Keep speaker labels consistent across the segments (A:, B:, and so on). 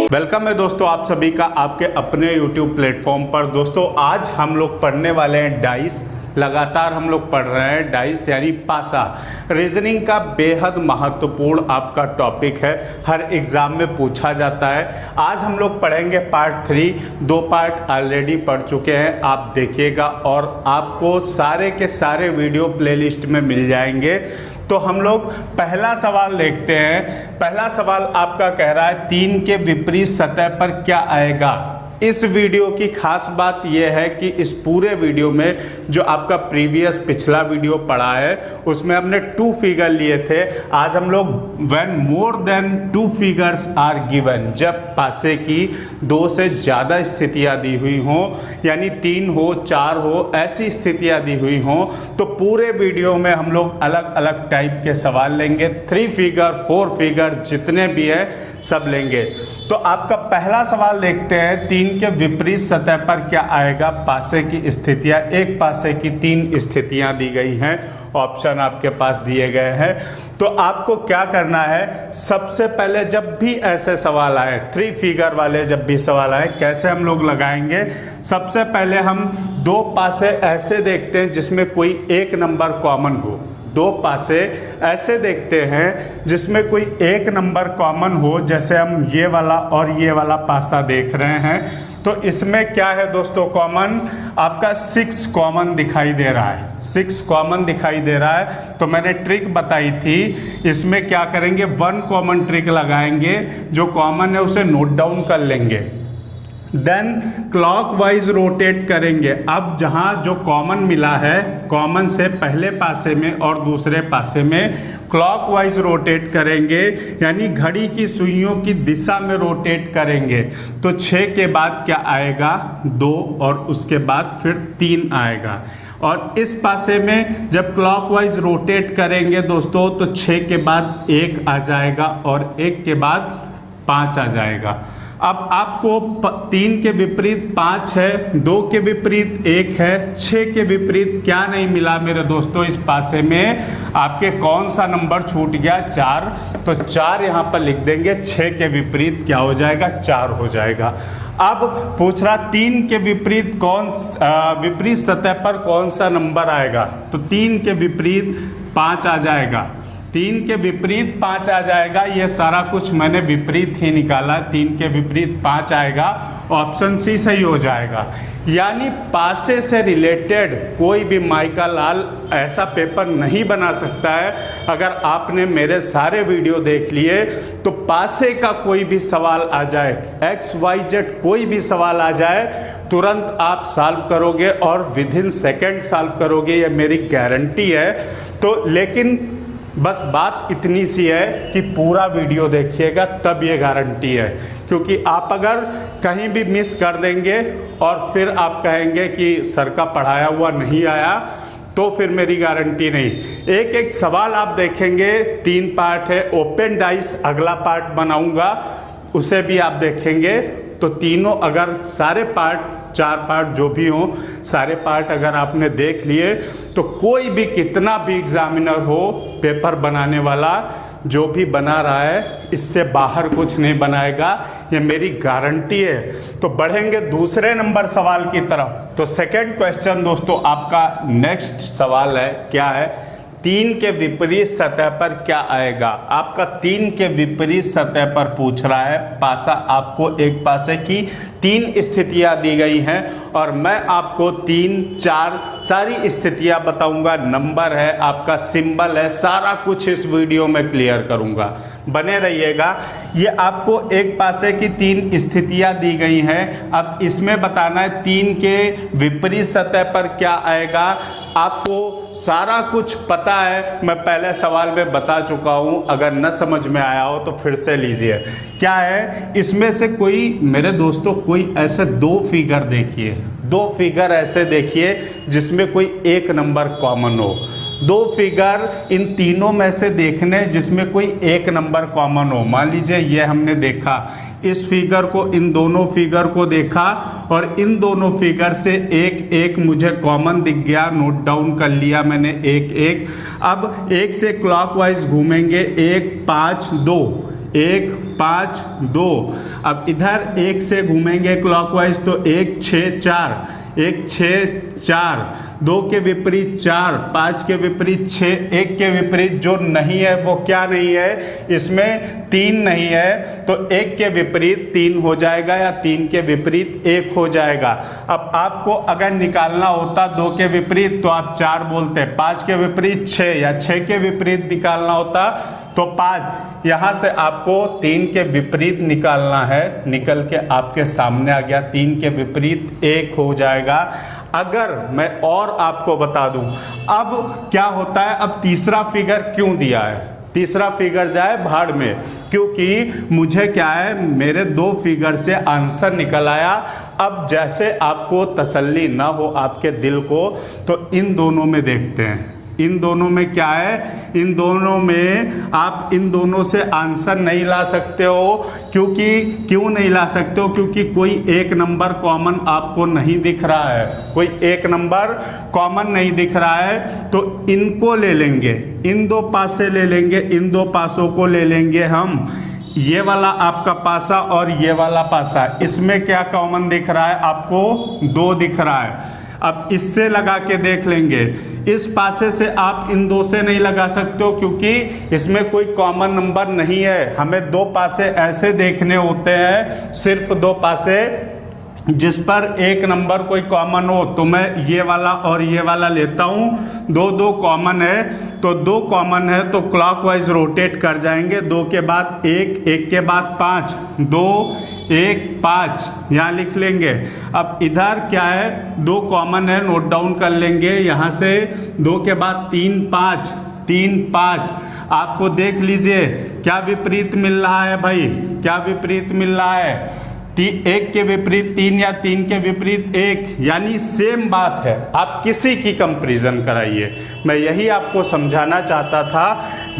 A: Welcome है दोस्तों आप सभी का आपके अपने YouTube प्लेटफॉर्म पर। दोस्तों आज हम लोग पढ़ने वाले हैं डाइस। लगातार हम लोग पढ़ रहे हैं डाइस यानी पासा। रीजनिंग का बेहद महत्वपूर्ण आपका टॉपिक है, हर एग्जाम में पूछा जाता है। आज हम लोग पढ़ेंगे पार्ट 3। 2 पार्ट ऑलरेडी पढ़ चुके हैं, आप देखिएगा और आपको सारे के सारे वीडियो प्लेलिस्ट में मिल जाएंगे। तो हम लोग पहला सवाल देखते हैं। पहला सवाल आपका कह रहा है 3 के विपरीत सतह पर क्या आएगा। इस वीडियो की खास बात यह है कि इस पूरे वीडियो में जो आपका प्रीवियस पिछला वीडियो पढ़ा है उसमें हमने 2 फिगर लिए थे। आज हम लोग when more than 2 figures are given, जब पासे की 2 से ज़्यादा स्थितियां दी हुई हों, यानी 3 हो 4 हो ऐसी स्थितियां दी हुई हों, तो पूरे वीडियो में हम लोग अलग अलग टाइप के सवाल लेंगे। 3 फिगर 4 फिगर जितने भी है सब लेंगे। तो आपका पहला सवाल देखते हैं 3 के विपरीत सतह पर क्या आएगा। पासे की स्थितियां, एक पासे की 3 स्थितियां दी गई हैं, ऑप्शन आपके पास दिए गए हैं। तो आपको क्या करना है, सबसे पहले जब भी ऐसे सवाल आए 3 फिगर वाले जब भी सवाल आए कैसे हम लोग लगाएंगे। सबसे पहले हम 2 पासे ऐसे देखते हैं जिसमें कोई एक नंबर कॉमन हो। 2 पासे ऐसे देखते हैं जिसमें कोई एक नंबर कॉमन हो, जैसे हम ये वाला और ये वाला पासा देख रहे हैं। तो इसमें क्या है दोस्तों कॉमन, आपका 6 कॉमन दिखाई दे रहा है। 6 कॉमन दिखाई दे रहा है। तो मैंने ट्रिक बताई थी, इसमें क्या करेंगे 1 कॉमन ट्रिक लगाएंगे, जो कॉमन है उसे नोट डाउन कर लेंगे, देन क्लॉकवाइज रोटेट करेंगे। अब जहां जो कॉमन मिला है, कॉमन से पहले पासे में और दूसरे पासे में क्लॉकवाइज रोटेट करेंगे, यानी घड़ी की सुइयों की दिशा में रोटेट करेंगे। तो 6 के बाद क्या आएगा 2 और उसके बाद फिर 3 आएगा। और इस पासे में जब क्लॉकवाइज रोटेट करेंगे दोस्तों तो 6 के बाद 1 आ जाएगा और 1 के बाद 5 आ जाएगा। अब आपको 3 के विपरीत 5 है, 2 के विपरीत 1 है, 6 के विपरीत क्या नहीं मिला मेरे दोस्तों। इस पासे में आपके कौन सा नंबर छूट गया 4। तो 4 यहाँ पर लिख देंगे, 6 के विपरीत क्या हो जाएगा 4 हो जाएगा। अब पूछ रहा 3 के विपरीत विपरीत सतह पर कौन सा नंबर आएगा। तो 3 के विपरीत 5 आ जाएगा। 3 के विपरीत 5 आ जाएगा। ये सारा कुछ मैंने विपरीत ही निकाला, 3 के विपरीत 5 आएगा, ऑप्शन सी सही हो जाएगा। यानी पासे से रिलेटेड कोई भी माइका लाल ऐसा पेपर नहीं बना सकता है। अगर आपने मेरे सारे वीडियो देख लिए तो पासे का कोई भी सवाल आ जाए, XYZ कोई भी सवाल आ जाए, तुरंत आप सॉल्व करोगे और विदिन सेकेंड सॉल्व करोगे, ये मेरी गारंटी है। तो लेकिन बस बात इतनी सी है कि पूरा वीडियो देखिएगा तब ये गारंटी है, क्योंकि आप अगर कहीं भी मिस कर देंगे और फिर आप कहेंगे कि सर का पढ़ाया हुआ नहीं आया, तो फिर मेरी गारंटी नहीं। एक एक सवाल आप देखेंगे, 3 पार्ट है। ओपन डाइस अगला पार्ट बनाऊंगा, उसे भी आप देखेंगे। तो तीनों अगर सारे पार्ट 4 पार्ट जो भी हों, सारे पार्ट अगर आपने देख लिए तो कोई भी कितना भी एग्जामिनर हो, पेपर बनाने वाला जो भी बना रहा है इससे बाहर कुछ नहीं बनाएगा, ये मेरी गारंटी है। तो बढ़ेंगे दूसरे नंबर सवाल की तरफ। तो सेकंड क्वेश्चन दोस्तों आपका नेक्स्ट सवाल है, क्या है 3 के विपरीत सतह पर क्या आएगा। आपका 3 के विपरीत सतह पर पूछ रहा है पासा। आपको एक पासे की 3 स्थितियां दी गई हैं और मैं आपको 3 4 सारी स्थितियां बताऊंगा। नंबर है, आपका सिंबल है, सारा कुछ इस वीडियो में क्लियर करूंगा, बने रहिएगा। ये आपको एक पासे की 3 स्थितियां दी गई हैं। अब इसमें बताना है 3 के विपरीत सतह पर क्या आएगा। आपको सारा कुछ पता है, मैं पहले सवाल में बता चुका हूं, अगर न समझ में आया हो तो फिर से लीजिए। क्या है इसमें से कोई मेरे दोस्तों कोई ऐसे 2 फिगर देखिए, 2 फिगर ऐसे देखिए जिसमें कोई एक नंबर कॉमन हो। दो फिगर इन तीनों में से देखने जिसमें कोई एक नंबर कॉमन हो। मान लीजिए ये हमने देखा, इस फिगर को, इन दोनों फिगर को देखा और इन दोनों फिगर से एक एक मुझे कॉमन दिख गया, नोट डाउन कर लिया मैंने एक एक। अब एक से क्लॉकवाइज घूमेंगे, 1 5 2, 1 5 2। अब इधर एक से घूमेंगे क्लॉकवाइज तो 1 6 4, 1 6 4, 2 के विपरीत 4, 5 के विपरीत 6, 1 के विपरीत जो नहीं है वो क्या नहीं है, इसमें 3 नहीं है तो 1 के विपरीत 3 हो जाएगा या 3 के विपरीत 1 हो जाएगा। अब आपको अगर निकालना होता 2 के विपरीत तो आप 4 बोलते, 5 के विपरीत 6 या 6 के विपरीत निकालना होता तो 5। यहाँ से आपको 3 के विपरीत निकालना है, निकल के आपके सामने आ गया, 3 के विपरीत 1 हो जाएगा। अगर मैं और आपको बता दूं अब क्या होता है, अब तीसरा फिगर क्यों दिया है, तीसरा फिगर जाए भाड़ में, क्योंकि मुझे क्या है, मेरे 2 फिगर से आंसर निकल आया। अब जैसे आपको तसल्ली ना हो आपके दिल को तो इन दोनों में देखते हैं, इन दोनों में क्या है, इन दोनों में आप इन दोनों से आंसर नहीं ला सकते हो। क्यों नहीं ला सकते हो, क्योंकि कोई एक नंबर कॉमन आपको नहीं दिख रहा है, कोई एक नंबर कॉमन नहीं दिख रहा है। तो इनको ले लेंगे, इन 2 पासे ले लेंगे, इन 2 पासों को ले लेंगे हम, ये वाला आपका पासा और ये वाला पासा, इसमें क्या कॉमन दिख रहा है आपको, 2 दिख रहा है। अब इससे लगा के देख लेंगे, इस पासे से आप इन 2 से नहीं लगा सकते हो क्योंकि इसमें कोई कॉमन नंबर नहीं है। हमें 2 पासे ऐसे देखने होते हैं, सिर्फ 2 पासे जिस पर एक नंबर कोई कॉमन हो। तो मैं ये वाला और ये वाला लेता हूँ, 2 कॉमन है तो 2 कॉमन है तो क्लॉकवाइज रोटेट कर जाएंगे, 2 के बाद 1, 1 के बाद 5, 2 1 5 यहाँ लिख लेंगे। अब इधर क्या है, 2 कॉमन है, नोट डाउन कर लेंगे यहाँ से, 2 के बाद 3 5, 3 5। आपको देख लीजिए क्या विपरीत मिल रहा है भाई, क्या विपरीत मिल रहा है, 1 के विपरीत 3 या 3 के विपरीत 1, यानी सेम बात है। आप किसी की कंपैरिजन कराइए, मैं यही आपको समझाना चाहता था।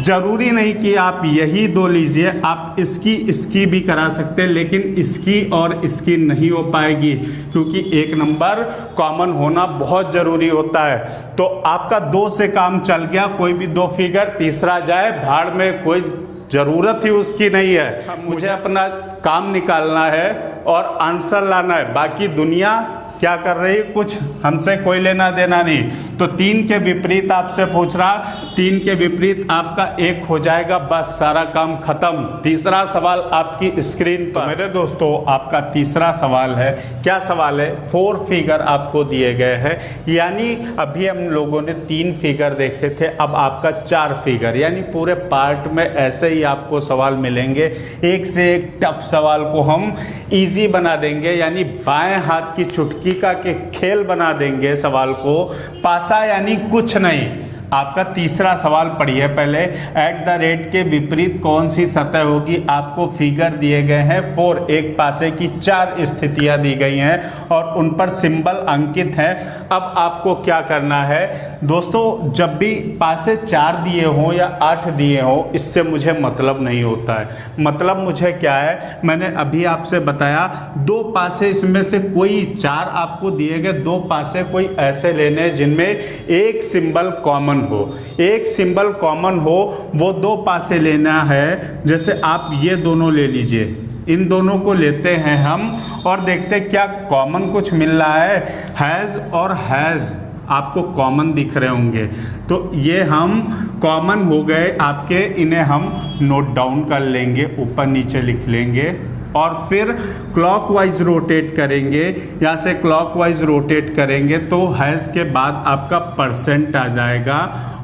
A: जरूरी नहीं कि आप यही 2 लीजिए, आप इसकी भी करा सकते हैं, लेकिन इसकी और इसकी नहीं हो पाएगी क्योंकि एक नंबर कॉमन होना बहुत ज़रूरी होता है। तो आपका 2 से काम चल गया, कोई भी 2 फिगर, तीसरा जाए भाड़ में, कोई ज़रूरत ही उसकी नहीं है। मुझे अपना काम निकालना है और आंसर लाना है, बाकी दुनिया क्या कर रही है, कुछ हमसे कोई लेना देना नहीं। तो 3 के विपरीत आपसे पूछ रहा, 3 के विपरीत आपका 1 हो जाएगा, बस सारा काम खत्म। तीसरा सवाल आपकी स्क्रीन पर। तो मेरे दोस्तों आपका तीसरा सवाल है, क्या सवाल है, 4 फिगर आपको दिए गए हैं, यानी अभी हम लोगों ने 3 फिगर देखे थे, अब आपका 4 फिगर, यानी पूरे पार्ट में ऐसे ही आपको सवाल मिलेंगे। एक से एक टफ सवाल को हम इजी बना देंगे, यानी बाएं हाथ की चुटकी का के खेल बना देंगे सवाल को। पासा यानी कुछ नहीं। आपका तीसरा सवाल पढ़िए पहले, एट द रेट के विपरीत कौन सी सतह होगी। आपको फिगर दिए गए हैं 4, एक पासे की 4 स्थितियां दी गई हैं और उन पर सिंबल अंकित हैं। अब आपको क्या करना है दोस्तों, जब भी पासे 4 दिए हों या 8 दिए हों, इससे मुझे मतलब नहीं होता है। मतलब मुझे क्या है, मैंने अभी आपसे बताया 2 पासे, इसमें से कोई 4 आपको दिए गए, 2 पासे कोई ऐसे लेने जिनमें एक सिंबल कॉमन हो, एक सिंबल कॉमन हो, वो 2 पासे लेना है। जैसे आप ये दोनों ले लीजिए, इन दोनों को लेते हैं हम और देखते हैं क्या कॉमन कुछ मिल रहा है। हैज़ और हैज़ आपको कॉमन दिख रहे होंगे, तो ये हम कॉमन हो गए आपके, इन्हें हम नोट डाउन कर लेंगे, ऊपर नीचे लिख लेंगे और फिर क्लॉकवाइज रोटेट करेंगे। यहाँ से क्लॉकवाइज रोटेट करेंगे तो हैज़ के बाद आपका परसेंट आ जाएगा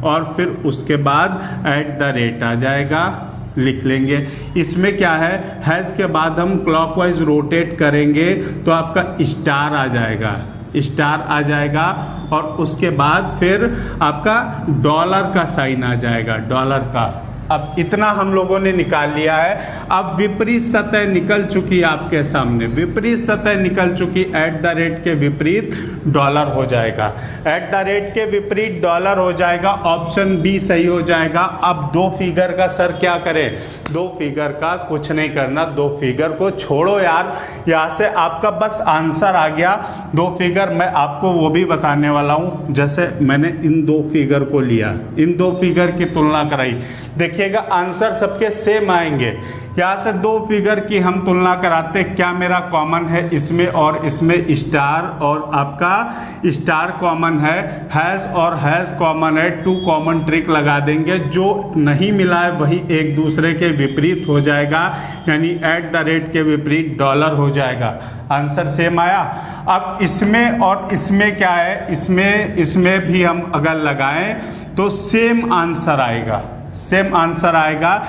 A: और फिर उसके बाद एट द रेट आ जाएगा, लिख लेंगे। इसमें क्या है, हैज़ के बाद हम क्लॉकवाइज रोटेट करेंगे तो आपका स्टार आ जाएगा, स्टार आ जाएगा और उसके बाद फिर आपका डॉलर का साइन आ जाएगा, डॉलर का। अब इतना हम लोगों ने निकाल लिया है। अब विपरीत सतह निकल चुकी है आपके सामने, विपरीत सतह निकल चुकी, एट द रेट के विपरीत डॉलर हो जाएगा, एट द रेट के विपरीत डॉलर हो जाएगा। ऑप्शन बी सही हो जाएगा। अब दो फिगर का सर क्या करें, दो फिगर का कुछ नहीं करना, दो फिगर को छोड़ो यार, यहाँ से आपका बस आंसर आ गया। दो फिगर मैं आपको वो भी बताने वाला हूँ। जैसे मैंने इन दो फिगर को लिया, इन दो फिगर की तुलना कराई, देखिएगा आंसर सबके सेम आएंगे। यहाँ से दो फिगर की हम तुलना कराते, क्या मेरा कॉमन है इसमें और इसमें, स्टार और आपका स्टार कॉमन है, हैज़ और हैज़ कॉमन है, टू कॉमन ट्रिक लगा देंगे। जो नहीं मिला है वही एक दूसरे के विपरीत हो जाएगा, यानी एट द रेट के विपरीत डॉलर हो जाएगा। आंसर सेम आया। अब इसमें और इसमें क्या है, इसमें भी हम अगर लगाएं तो सेम आंसर आएगा, सेम आंसर आएगा।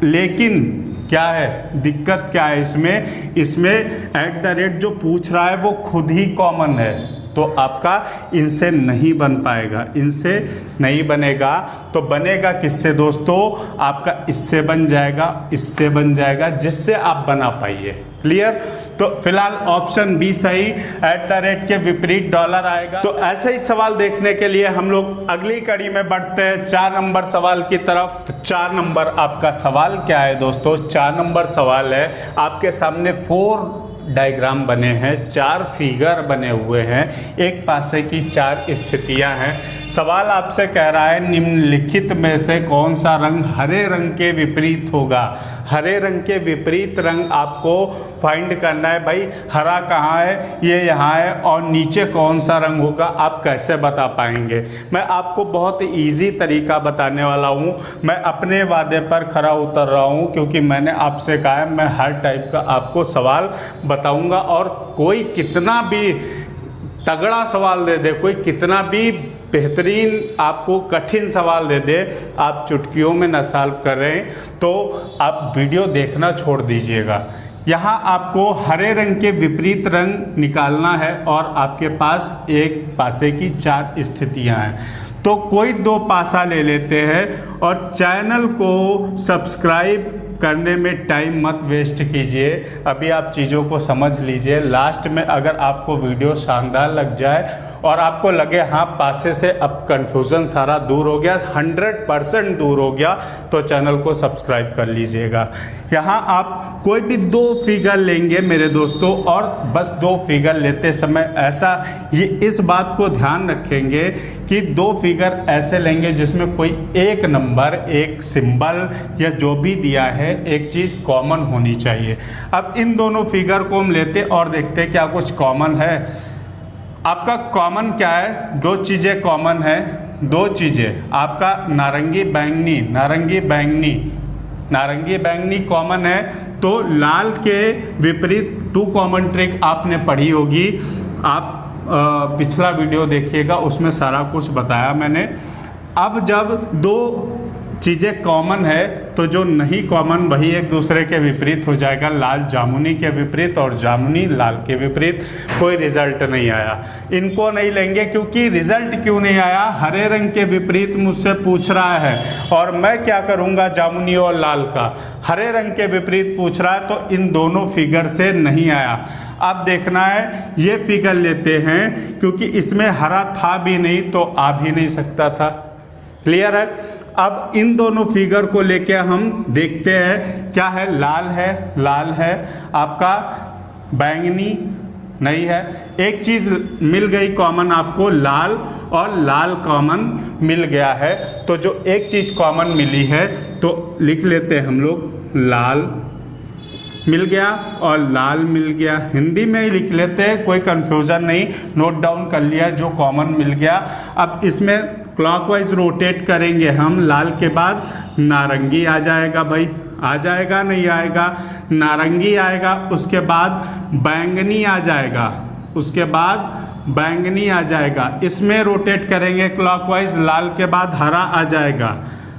A: लेकिन क्या है दिक्कत, क्या है इसमें एट द रेट जो पूछ रहा है वो खुद ही कॉमन है, तो आपका इनसे नहीं बन पाएगा, इनसे नहीं बनेगा। तो बनेगा किससे दोस्तों, आपका इससे बन जाएगा, इससे बन जाएगा, जिससे आप बना पाइए। क्लियर। तो फिलहाल ऑप्शन बी सही, एट द रेट के विपरीत डॉलर आएगा। तो ऐसे ही सवाल देखने के लिए हम लोग अगली कड़ी में बढ़ते हैं 4 नंबर सवाल की तरफ। तो 4 नंबर आपका सवाल क्या है दोस्तों, 4 नंबर सवाल है आपके सामने 4 डायग्राम बने हैं, 4 फिगर बने हुए हैं, एक पासे की 4 स्थितियां हैं। सवाल आपसे कह रहा है निम्नलिखित में से कौन सा रंग हरे रंग के विपरीत होगा। हरे रंग के विपरीत रंग आपको फाइंड करना है। भाई हरा कहाँ है, ये यहाँ है, और नीचे कौन सा रंग होगा, आप कैसे बता पाएंगे। मैं आपको बहुत इजी तरीका बताने वाला हूँ। मैं अपने वादे पर खरा उतर रहा हूँ, क्योंकि मैंने आपसे कहा है मैं हर टाइप का आपको सवाल बताऊँगा। और कोई कितना भी तगड़ा सवाल दे दे, कोई कितना भी बेहतरीन आपको कठिन सवाल दे दे, आप चुटकियों में न सॉल्व कर रहे हैं तो आप वीडियो देखना छोड़ दीजिएगा। यहाँ आपको हरे रंग के विपरीत रंग निकालना है और आपके पास एक पासे की 4 स्थितियाँ हैं। तो कोई 2 पासा ले लेते हैं और चैनल को सब्सक्राइब करने में टाइम मत वेस्ट कीजिए। अभी आप चीज़ों को समझ लीजिए, लास्ट में अगर आपको वीडियो शानदार लग जाए और आपको लगे हाँ पासे से अब कन्फ्यूज़न सारा दूर हो गया, 100% दूर हो गया, तो चैनल को सब्सक्राइब कर लीजिएगा। यहाँ आप कोई भी 2 फिगर लेंगे मेरे दोस्तों, और बस 2 फिगर लेते समय ऐसा ये इस बात को ध्यान रखेंगे कि 2 फिगर ऐसे लेंगे जिसमें कोई एक नंबर, एक सिंबल या जो भी दिया है एक चीज़ कॉमन होनी चाहिए। अब इन दोनों फिगर को हम लेते और देखते क्या कुछ कॉमन है। आपका कॉमन क्या है, 2 चीज़ें कॉमन है, 2 चीज़ें आपका नारंगी बैंगनी, नारंगी बैंगनी, नारंगी बैंगनी कॉमन है। तो लाल के विपरीत 2 कॉमन ट्रिक आपने पढ़ी होगी, आप पिछला वीडियो देखिएगा, उसमें सारा कुछ बताया मैंने। अब जब 2 चीज़ें कॉमन है तो जो नहीं कॉमन वही एक दूसरे के विपरीत हो जाएगा। लाल जामुनी के विपरीत और जामुनी लाल के विपरीत। कोई रिजल्ट नहीं आया, इनको नहीं लेंगे। क्योंकि रिजल्ट क्यों नहीं आया, हरे रंग के विपरीत मुझसे पूछ रहा है और मैं क्या करूँगा, जामुनी और लाल का हरे रंग के विपरीत पूछ रहा है, तो इन दोनों फिगर से नहीं आया। अब देखना है ये फिगर लेते हैं, क्योंकि इसमें हरा था भी नहीं तो आ भी नहीं सकता था। क्लियर है। अब इन दोनों फिगर को लेके हम देखते हैं क्या है, लाल है आपका, बैंगनी नहीं है। एक चीज़ मिल गई कॉमन आपको, लाल और लाल कॉमन मिल गया है। तो जो एक चीज़ कॉमन मिली है तो लिख लेते हैं हम लोग, लाल मिल गया और लाल मिल गया। हिंदी में ही लिख लेते हैं, कोई कंफ्यूजन नहीं, नोट डाउन कर लिया जो कॉमन मिल गया। अब इसमें क्लॉकवाइज रोटेट करेंगे हम, लाल के बाद नारंगी आ जाएगा। भाई आ जाएगा नहीं आएगा, नारंगी आएगा, उसके बाद बैंगनी आ जाएगा, उसके बाद बैंगनी आ जाएगा। इसमें रोटेट करेंगे क्लॉकवाइज, लाल के बाद हरा आ जाएगा,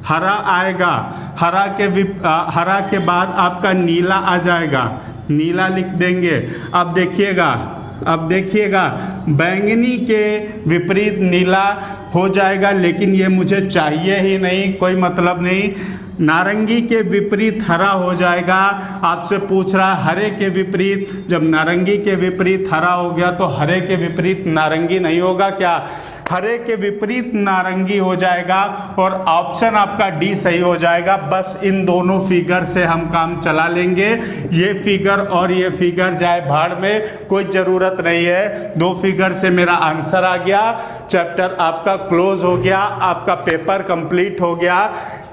A: हरा आएगा, हरा के बाद आपका नीला आ जाएगा, नीला लिख देंगे। अब देखिएगा बैंगनी के विपरीत नीला हो जाएगा, लेकिन ये मुझे चाहिए ही नहीं, कोई मतलब नहीं। नारंगी के विपरीत हरा हो जाएगा। आपसे पूछ रहा है हरे के विपरीत, जब नारंगी के विपरीत हरा हो गया तो हरे के विपरीत नारंगी नहीं होगा क्या? हरे के विपरीत नारंगी हो जाएगा और ऑप्शन आपका डी सही हो जाएगा। बस इन दोनों फिगर से हम काम चला लेंगे। ये फिगर और ये फिगर जाए भाड़ में, कोई ज़रूरत नहीं है। 2 फिगर से मेरा आंसर आ गया, चैप्टर आपका क्लोज हो गया, आपका पेपर कंप्लीट हो गया।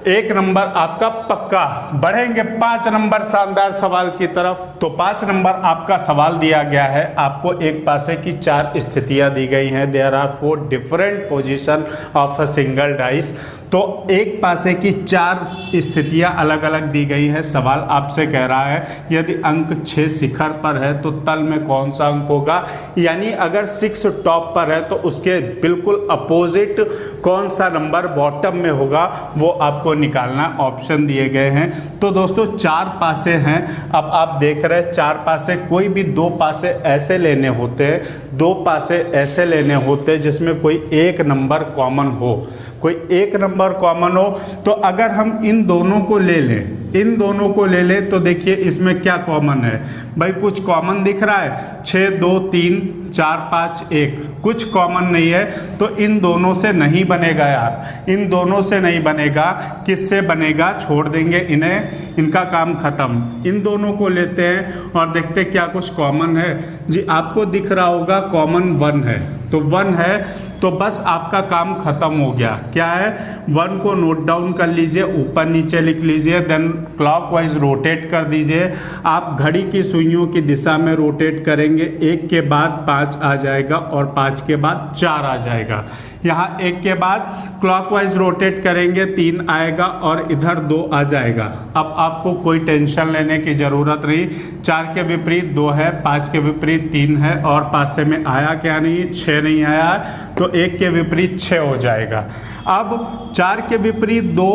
A: 1 नंबर आपका पक्का। बढ़ेंगे 5 नंबर शानदार सवाल की तरफ। तो 5 नंबर आपका सवाल दिया गया है, आपको एक पासे की 4 स्थितियां दी गई हैं। There are 4 different position of a single dice. तो एक पासे की 4 स्थितियां अलग अलग दी गई हैं। सवाल आपसे कह रहा है यदि अंक 6 शिखर पर है तो तल में कौन सा अंक होगा, यानी अगर 6 टॉप पर है तो उसके बिल्कुल अपोजिट कौन सा नंबर बॉटम में होगा, वो आपको निकालना। ऑप्शन दिए गए हैं। तो दोस्तों 4 पासे हैं। अब आप देख रहे हैं 4 पासे, कोई भी 2 पासे ऐसे लेने होते हैं, 2 पासे ऐसे लेने होते हैं जिसमें कोई एक नंबर कॉमन हो, कोई एक नंबर कॉमन हो। तो अगर हम इन दोनों को ले लें, इन दोनों को ले लें तो देखिए इसमें क्या कॉमन है भाई, कुछ कॉमन दिख रहा है? 6 2 3 4 5 1, कुछ कॉमन नहीं है। तो इन दोनों से नहीं बनेगा यार, इन दोनों से नहीं बनेगा। किससे बनेगा? छोड़ देंगे इन्हें, इनका काम खत्म। इन दोनों को लेते हैं और देखते क्या कुछ कॉमन है। जी आपको दिख रहा होगा कॉमन 1 है, तो 1 है तो बस आपका काम खत्म हो गया। क्या है? 1 को नोट डाउन कर लीजिए, ऊपर नीचे लिख लीजिए, देन क्लॉकवाइज रोटेट कर दीजिए। आप घड़ी की सुइयों की दिशा में रोटेट करेंगे, 1 के बाद 5 आ जाएगा और 5 के बाद 4 आ जाएगा। यहाँ 1 के बाद क्लॉकवाइज रोटेट करेंगे, 3 आएगा और इधर 2 आ जाएगा। अब आपको कोई टेंशन लेने की ज़रूरत नहीं। 4 के विपरीत 2 है, 5 के विपरीत 3 है और पासे में आया क्या नहीं? 6 नहीं आया, तो 1 के विपरीत 6 हो जाएगा। अब 4 के विपरीत 2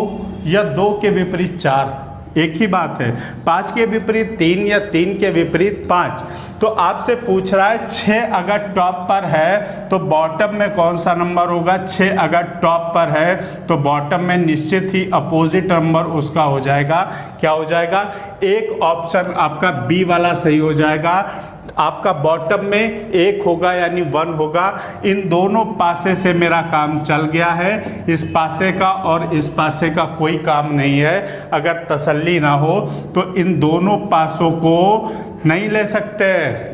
A: या 2 के विपरीत 4, एक ही बात है। 5 के विपरीत 3 या 3 के विपरीत 5। तो आपसे पूछ रहा है 6 अगर टॉप पर है तो बॉटम में कौन सा नंबर होगा? 6 अगर टॉप पर है तो बॉटम में निश्चित ही अपोजिट नंबर उसका हो जाएगा। क्या हो जाएगा? एक ऑप्शन आपका बी वाला सही हो जाएगा। आपका बॉटम में 1 होगा यानी 1 होगा। इन दोनों पासे से मेरा काम चल गया है, इस पासे का और इस पासे का कोई काम नहीं है। अगर तसल्ली ना हो तो इन दोनों पासों को नहीं ले सकते,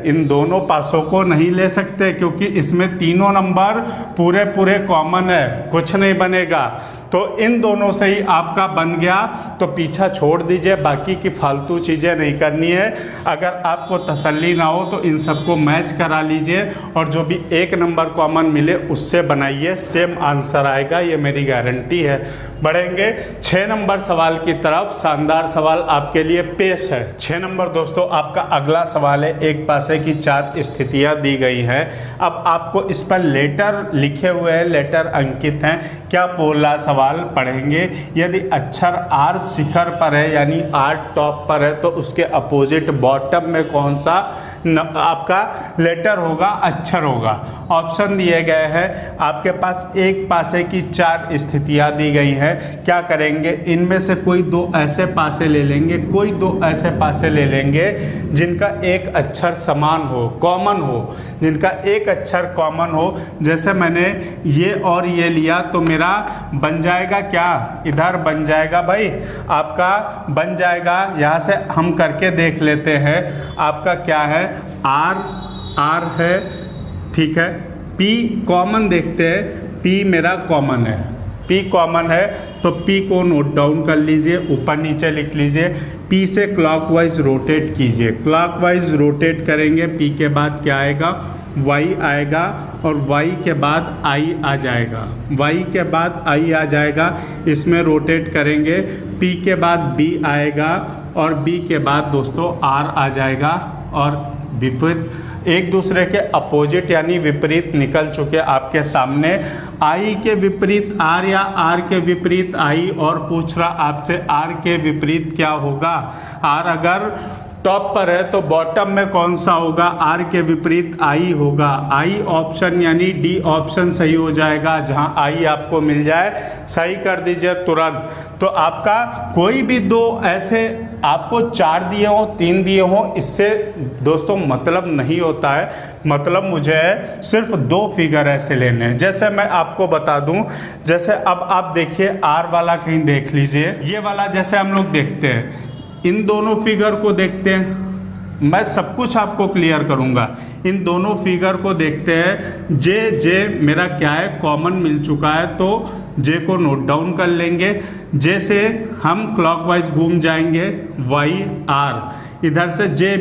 A: इन दोनों पासों को नहीं ले सकते क्योंकि इसमें तीनों नंबर पूरे पूरे कॉमन है, कुछ नहीं बनेगा। तो इन दोनों से ही आपका बन गया, तो पीछा छोड़ दीजिए, बाकी की फालतू चीज़ें नहीं करनी है। अगर आपको तसल्ली ना हो तो इन सबको मैच करा लीजिए और जो भी एक नंबर कॉमन मिले उससे बनाइए, सेम आंसर आएगा, ये मेरी गारंटी है। बढ़ेंगे 6 नंबर सवाल की तरफ। शानदार सवाल आपके लिए पेश है। 6 नंबर दोस्तों आपका अगला सवाल है। एक पासे की 4 स्थितियां दी गई हैं। अब आपको इस पर लेटर लिखे हुए हैं, लेटर अंकित हैं। क्या बोल रहा सवाल पढ़ेंगे। यदि अक्षर आर शिखर पर है यानी आर टॉप पर है तो उसके अपोजिट बॉटम में कौन सा आपका लेटर होगा, अक्षर होगा। ऑप्शन दिए गए हैं। आपके पास एक पासे की 4 स्थितियां दी गई हैं। क्या करेंगे? इनमें से कोई 2 ऐसे पासे ले लेंगे, कोई 2 ऐसे पासे ले लेंगे जिनका एक अक्षर समान हो, कॉमन हो, जिनका एक अक्षर कॉमन हो। जैसे मैंने ये और ये लिया तो मेरा बन जाएगा क्या? इधर बन जाएगा भाई, आपका बन जाएगा। यहाँ से हम करके देख लेते हैं। आपका क्या है? आर है, ठीक है। पी कॉमन देखते हैं, पी मेरा कॉमन है, पी कॉमन है तो पी को नोट डाउन कर लीजिए, ऊपर नीचे लिख लीजिए। पी से क्लॉकवाइज रोटेट कीजिए, क्लॉकवाइज रोटेट करेंगे, पी के बाद क्या आएगा? वाई आएगा और वाई के बाद आई आ जाएगा, वाई के बाद आई आ जाएगा। इसमें रोटेट करेंगे, पी के बाद बी आएगा और बी के बाद दोस्तों आर आ जाएगा और विपरीत एक दूसरे के अपोजिट यानी विपरीत निकल चुके आपके सामने। आई के विपरीत आर या आर के विपरीत आई, और पूछ रहा आपसे आर के विपरीत क्या होगा। आर अगर टॉप पर है तो बॉटम में कौन सा होगा, आर के विपरीत आई होगा। आई ऑप्शन यानी डी ऑप्शन सही हो जाएगा। जहां आई आपको मिल जाए सही कर दीजिए तुरंत। तो आपका कोई भी दो ऐसे आपको 4 दिए हो 3 दिए हो, इससे दोस्तों मतलब नहीं होता है। मतलब मुझे सिर्फ 2 फिगर ऐसे लेने हैं। जैसे मैं आपको बता दूं, जैसे अब आप देखिए आर वाला कहीं देख लीजिए, ये वाला जैसे हम लोग देखते हैं, इन दोनों फिगर को देखते हैं, मैं सब कुछ आपको क्लियर करूंगा। इन दोनों फिगर को देखते हैं, जे मेरा क्या है, कॉमन मिल चुका है, तो जे को नोट डाउन कर लेंगे। जे से हम क्लॉकवाइज घूम जाएंगे, वाई आर, इधर से जे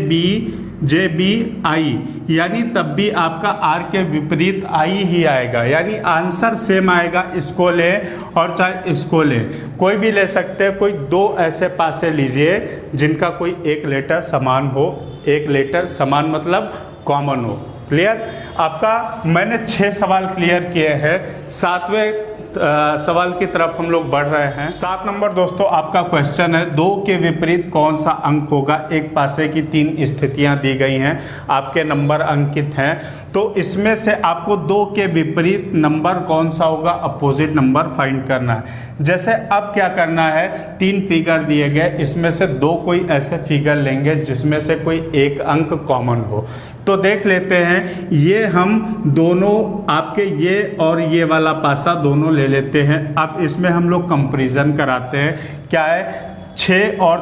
A: बी आई, यानी तब भी आपका आर के विपरीत आई ही आएगा, यानी आंसर सेम आएगा। इसको ले और चाहे इसको ले, कोई भी ले सकते हैं। कोई 2 ऐसे पासे लीजिए जिनका कोई एक लेटर समान हो, एक लेटर समान मतलब कॉमन हो। क्लियर? आपका मैंने 6 सवाल क्लियर किए हैं। 7वें सवाल की तरफ हम लोग बढ़ रहे हैं। 7 नंबर दोस्तों आपका क्वेश्चन है, 2 के विपरीत कौन सा अंक होगा। एक पासे की 3 स्थितियां दी गई हैं, आपके नंबर अंकित हैं, तो इसमें से आपको 2 के विपरीत नंबर कौन सा होगा, अपोजिट नंबर फाइंड करना है। जैसे अब क्या करना है, 3 फिगर दिए गए, इसमें से 2 कोई ऐसे फिगर लेंगे जिसमें से कोई एक अंक कॉमन हो। तो देख लेते हैं, ये हम दोनों आपके ये और ये वाला पासा दोनों ले लेते हैं। अब इसमें हम लोग कंपैरिजन कराते हैं। क्या है, 6 और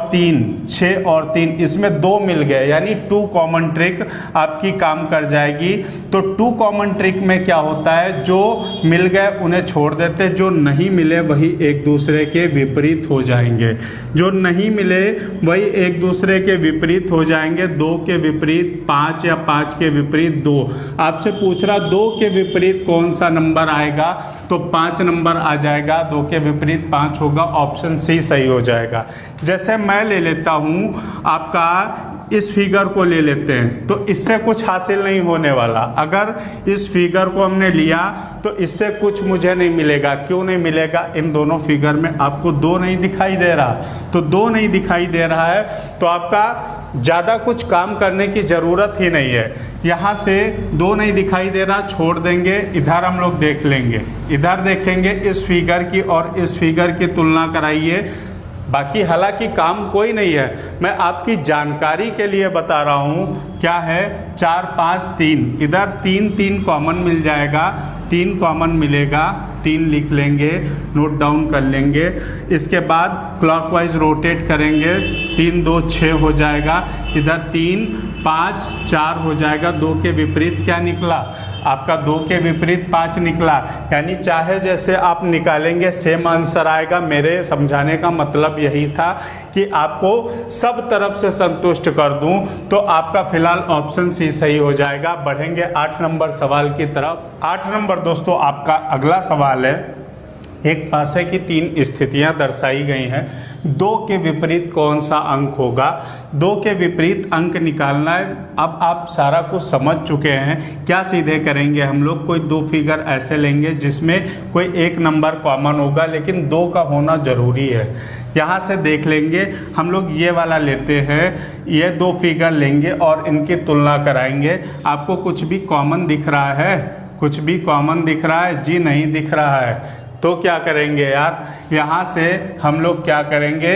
A: 3, इसमें 2 मिल गए, यानी 2 कॉमन ट्रिक आपकी काम कर जाएगी। तो 2 कॉमन ट्रिक में क्या होता है, जो मिल गए उन्हें छोड़ देते, जो नहीं मिले वही एक दूसरे के विपरीत हो जाएंगे। जो नहीं मिले वही एक दूसरे के विपरीत हो जाएंगे। 2 के विपरीत 5 या 5 के विपरीत 2। आपसे पूछ रहा 2 के विपरीत कौन सा नंबर आएगा, तो 5 नंबर आ जाएगा। 2 के विपरीत 5 होगा, ऑप्शन सी सही हो जाएगा। जैसे मैं ले लेता हूं आपका, इस फिगर को ले लेते हैं, तो इससे कुछ हासिल नहीं होने वाला। अगर इस फिगर को हमने लिया तो इससे कुछ मुझे नहीं मिलेगा। क्यों नहीं मिलेगा, इन दोनों फिगर में आपको 2 नहीं दिखाई दे रहा, तो 2 नहीं दिखाई दे रहा है तो आपका ज़्यादा कुछ काम करने की ज़रूरत ही नहीं है। यहाँ से 2 नहीं दिखाई दे रहा, छोड़ देंगे। इधर हम लोग देख लेंगे, इधर देखेंगे, इस फिगर की और इस फिगर की तुलना कराइए। बाकी हालांकि काम कोई नहीं है, मैं आपकी जानकारी के लिए बता रहा हूँ। क्या है, 4 5 3, इधर 3 कॉमन मिल जाएगा, 3 कॉमन मिलेगा, 3 लिख लेंगे, नोट डाउन कर लेंगे। इसके बाद क्लॉकवाइज रोटेट करेंगे, 3 2 6 हो जाएगा, इधर 3 5 4 हो जाएगा। 2 के विपरीत क्या निकला, आपका 2 के विपरीत 5 निकला, यानी चाहे जैसे आप निकालेंगे सेम आंसर आएगा। मेरे समझाने का मतलब यही था कि आपको सब तरफ से संतुष्ट कर दूं, तो आपका फिलहाल ऑप्शन सी सही हो जाएगा। बढ़ेंगे 8 नंबर सवाल की तरफ। 8 नंबर दोस्तों आपका अगला सवाल है, एक पासे की 3 स्थितियां दर्शाई गई हैं, 2 के विपरीत कौन सा अंक होगा। 2 के विपरीत अंक निकालना है। अब आप सारा कुछ समझ चुके हैं, क्या सीधे करेंगे हम लोग, कोई 2 फिगर ऐसे लेंगे जिसमें कोई एक नंबर कॉमन होगा, लेकिन 2 का होना ज़रूरी है। यहाँ से देख लेंगे, हम लोग ये वाला लेते हैं, ये 2 फिगर लेंगे और इनकी तुलना कराएंगे। आपको कुछ भी कॉमन दिख रहा है, कुछ भी कॉमन दिख रहा है जी, नहीं दिख रहा है, तो क्या करेंगे यार, यहाँ से हम लोग क्या करेंगे,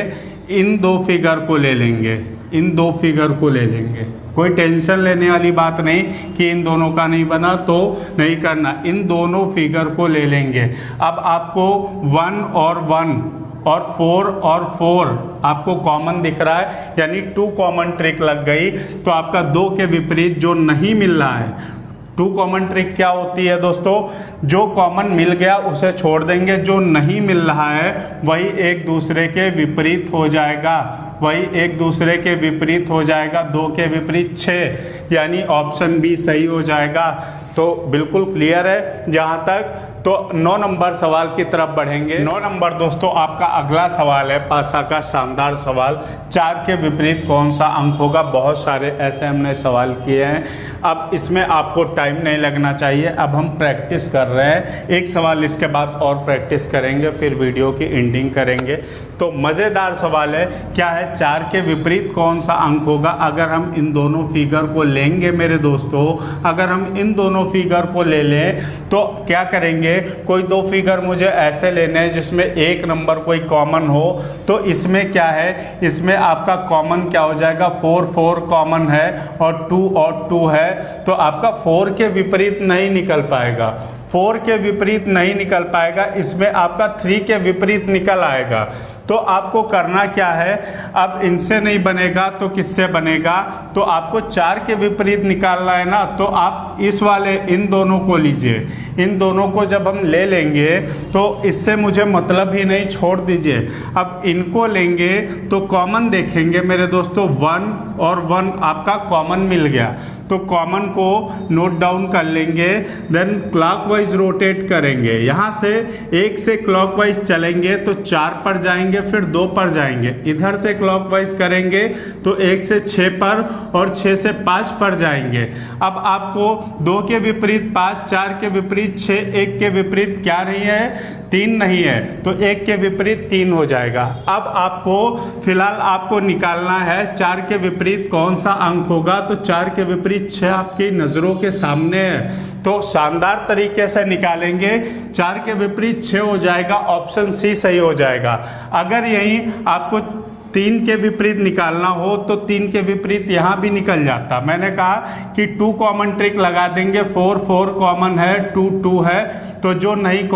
A: इन 2 फिगर को ले लेंगे, इन 2 फिगर को ले लेंगे। कोई टेंशन लेने वाली बात नहीं कि इन दोनों का नहीं बना तो नहीं करना, इन दोनों फिगर को ले लेंगे। अब आपको 1 और 1 और 4 और 4 आपको कॉमन दिख रहा है, यानी 2 कॉमन ट्रिक लग गई। तो आपका 2 के विपरीत जो नहीं मिल रहा है, 2 कॉमन ट्रिक क्या होती है दोस्तों, जो कॉमन मिल गया उसे छोड़ देंगे, जो नहीं मिल रहा है वही एक दूसरे के विपरीत हो जाएगा, वही एक दूसरे के विपरीत हो जाएगा। 2 के विपरीत 6, यानी ऑप्शन बी सही हो जाएगा। तो बिल्कुल क्लियर है जहाँ तक। तो 9 नंबर सवाल की तरफ बढ़ेंगे। 9 नंबर दोस्तों आपका अगला सवाल है, पासा का शानदार सवाल, 4 के विपरीत कौन सा अंक होगा। बहुत सारे ऐसे हमने सवाल किए हैं, अब इसमें आपको टाइम नहीं लगना चाहिए। अब हम प्रैक्टिस कर रहे हैं, एक सवाल इसके बाद और प्रैक्टिस करेंगे, फिर वीडियो की एंडिंग करेंगे। तो मज़ेदार सवाल है, क्या है 4 के विपरीत कौन सा अंक होगा? अगर हम इन दोनों फिगर को लेंगे मेरे दोस्तों, अगर हम इन दोनों फिगर को ले लें तो क्या करेंगे, कोई दो फिगर मुझे ऐसे लेने हैं जिसमें एक नंबर कोई कॉमन हो। तो इसमें क्या है, इसमें आपका कॉमन क्या हो जाएगा, 4 कॉमन है और 2 है। तो आपका 4 के विपरीत नहीं निकल पाएगा, 4 के विपरीत नहीं निकल पाएगा, इसमें आपका 3 के विपरीत निकल आएगा। तो आपको करना क्या है, अब इनसे नहीं बनेगा तो किससे बनेगा? तो आपको 4 के विपरीत निकालना है ना, तो आप इस वाले इन दोनों को लीजिए। इन दोनों को जब हम ले लेंगे तो इससे मुझे मतलब ही नहीं, छोड़ दीजिए। अब इनको लेंगे तो कॉमन देखेंगे मेरे दोस्तों, 1 और 1 आपका कॉमन मिल गया। तो कॉमन को नोट डाउन कर लेंगे, देन क्लॉकवाइज रोटेट करेंगे। यहाँ से 1 से क्लॉकवाइज चलेंगे तो 4 पर जाएंगे, फिर 2 पर जाएंगे। इधर से क्लॉकवाइज करेंगे तो 1 से 6 पर और 6 से 5 पर जाएंगे। अब आपको 2 के विपरीत 5, 4 के विपरीत 6, 1 के विपरीत क्या नहीं है, 3 नहीं है, तो 1 के विपरीत 3 हो जाएगा। अब आपको फिलहाल आपको निकालना है 4 के विपरीत कौन सा अंक होगा। तो 4 के विपरीत 6 आपकी नज़रों के सामने है, तो शानदार तरीके से निकालेंगे। 4 के विपरीत 6 हो जाएगा, ऑप्शन सी सही हो जाएगा। अगर यही आपको 3 के विपरीत निकालना हो तो 3 के विपरीत यहाँ भी निकल जाता। मैंने कहा कि 2 कॉमन ट्रिक लगा देंगे, 4 कॉमन है, 2 है, तो जो नहीं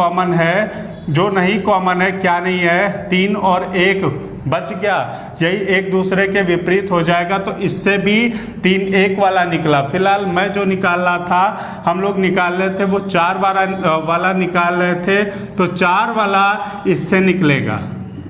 A: कॉमन है क्या नहीं है, 3 और 1 बच गया, यही एक दूसरे के विपरीत हो जाएगा। तो इससे भी 3 1 वाला निकला। फिलहाल मैं जो निकाल रहा था, हम लोग निकाल रहे थे वो 4 वाला निकाल रहे थे, तो 4 वाला इससे निकलेगा,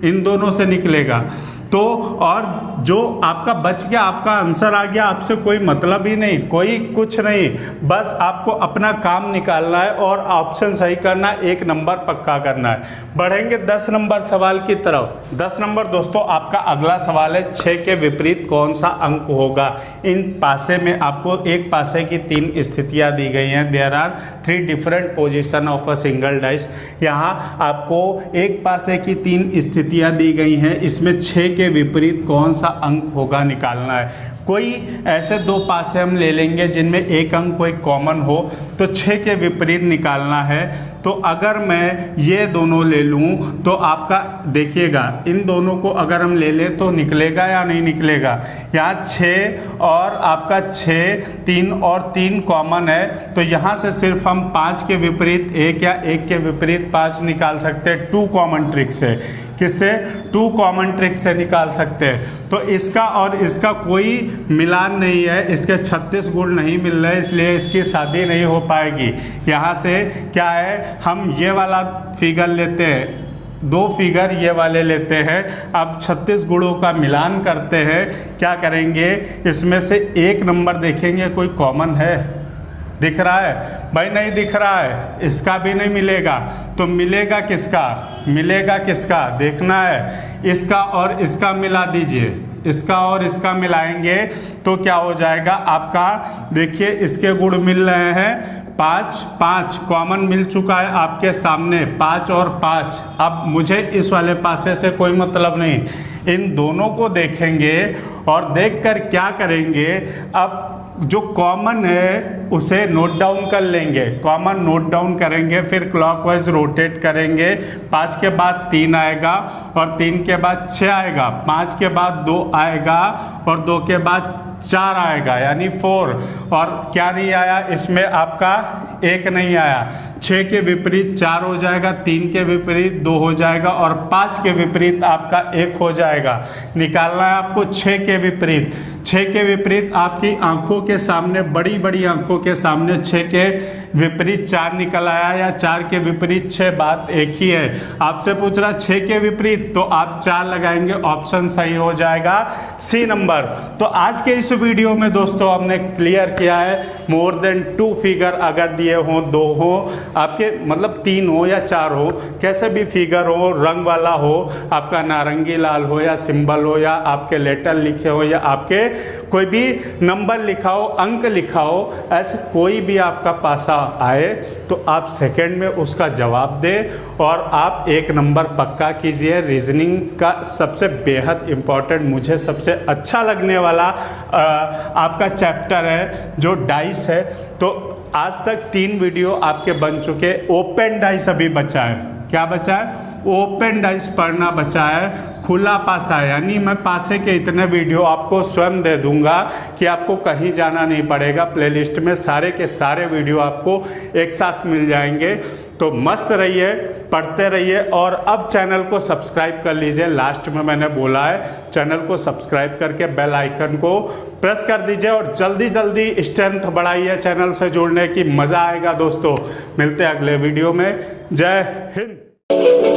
A: इन दोनों से निकलेगा। तो और जो आपका बच गया, आपका आंसर आ गया, आपसे कोई मतलब ही नहीं, कोई कुछ नहीं, बस आपको अपना काम निकालना है और ऑप्शन सही करना है, 1 नंबर पक्का करना है। बढ़ेंगे 10 नंबर सवाल की तरफ। 10 नंबर दोस्तों आपका अगला सवाल है, 6 के विपरीत कौन सा अंक होगा? इन पासे में आपको एक पासे की 3 स्थितियाँ दी गई हैं। There are 3 different position of a single dice. यहाँ आपको एक पासे की 3 स्थितियाँ दी गई हैं, इसमें 6 के विपरीत कौन सा अंक होगा निकालना है। कोई ऐसे 2 पासे हम ले लेंगे जिनमें एक अंक कोई कॉमन हो, तो 6 के विपरीत निकालना है। तो अगर मैं ये दोनों ले लूँ तो आपका देखिएगा, इन दोनों को अगर हम ले लें तो निकलेगा या नहीं निकलेगा। यहाँ 6 और आपका 6, 3 और 3 कॉमन है, तो यहाँ से सिर्फ हम 5 के विपरीत 1 या 1 के विपरीत 5 निकाल सकते हैं 2 कॉमन ट्रिक से। किससे? 2 कॉमन ट्रिक से निकाल सकते हैं। तो इसका और इसका कोई मिलान नहीं है, इसके 36 गुण नहीं मिल रहे, इसलिए इसकी शादी नहीं हो पाएगी। यहाँ से क्या है, हम ये वाला फिगर लेते हैं, 2 फिगर ये वाले लेते हैं। अब 36 गुणों का मिलान करते हैं। क्या करेंगे, इसमें से एक नंबर देखेंगे कोई कॉमन है, दिख रहा है भाई? नहीं दिख रहा है, इसका भी नहीं मिलेगा। तो मिलेगा किसका देखना है, इसका और इसका मिला दीजिए, इसका और इसका मिलाएंगे तो क्या हो जाएगा आपका, देखिए इसके गुण मिल रहे हैं 5 कॉमन मिल चुका है आपके सामने, 5 और 5। अब मुझे इस वाले पासे से कोई मतलब नहीं, इन दोनों को देखेंगे और देखकर क्या करेंगे, अब जो कॉमन है उसे नोट डाउन कर लेंगे, कॉमन नोट डाउन करेंगे, फिर क्लॉकवाइज रोटेट करेंगे। 5 के बाद 3 आएगा और 3 के बाद 6 आएगा, 5 के बाद 2 आएगा और 2 के बाद 4 आएगा, यानी 4। और क्या नहीं आया इसमें, आपका 1 नहीं आया। 6 के विपरीत 4 हो जाएगा, 3 के विपरीत 2 हो जाएगा और 5 के विपरीत आपका 1 हो जाएगा। निकालना है आपको 6 के विपरीत। 6 के विपरीत आपकी आंखों के सामने, बड़ी बड़ी आंखों के सामने 6 के विपरीत 4 निकल आया या 4 के विपरीत 6, बात एक ही है। आपसे पूछ रहा 6 के विपरीत, तो आप 4 लगाएंगे, ऑप्शन सही हो जाएगा सी नंबर। तो आज के इस वीडियो में दोस्तों हमने क्लियर किया है मोर देन 2 फिगर अगर दिए हो, 2 हो आपके, मतलब 3 हो या 4 हो, कैसे भी फिगर हो, रंग वाला हो, आपका नारंगी लाल हो या सिंबल हो या आपके लेटर लिखे हो या आपके कोई भी नंबर लिखा हो, अंक लिखा हो, ऐसे कोई भी आपका पासा आए तो आप सेकंड में उसका जवाब दें और आप 1 नंबर पक्का कीजिए। रीजनिंग का सबसे बेहद इम्पॉर्टेंट, मुझे सबसे अच्छा लगने वाला आपका चैप्टर है जो डाइस है। तो आज तक 3 वीडियो आपके बन चुके। ओपन डाइस अभी बचा है, क्या बचा है? ओपन डाइस पढ़ना बचा है। खुला पासा, यानी मैं पासे के इतने वीडियो आपको स्वयं दे दूंगा कि आपको कहीं जाना नहीं पड़ेगा। प्लेलिस्ट में सारे के सारे वीडियो आपको एक साथ मिल जाएंगे। तो मस्त रहिए, पढ़ते रहिए और अब चैनल को सब्सक्राइब कर लीजिए। लास्ट में मैंने बोला है चैनल को सब्सक्राइब करके बेल आइकन को प्रेस कर दीजिए और जल्दी जल्दी स्ट्रेंथ बढ़ाइए चैनल से जुड़ने की। मज़ा आएगा दोस्तों। मिलते हैं अगले वीडियो में। जय हिंद।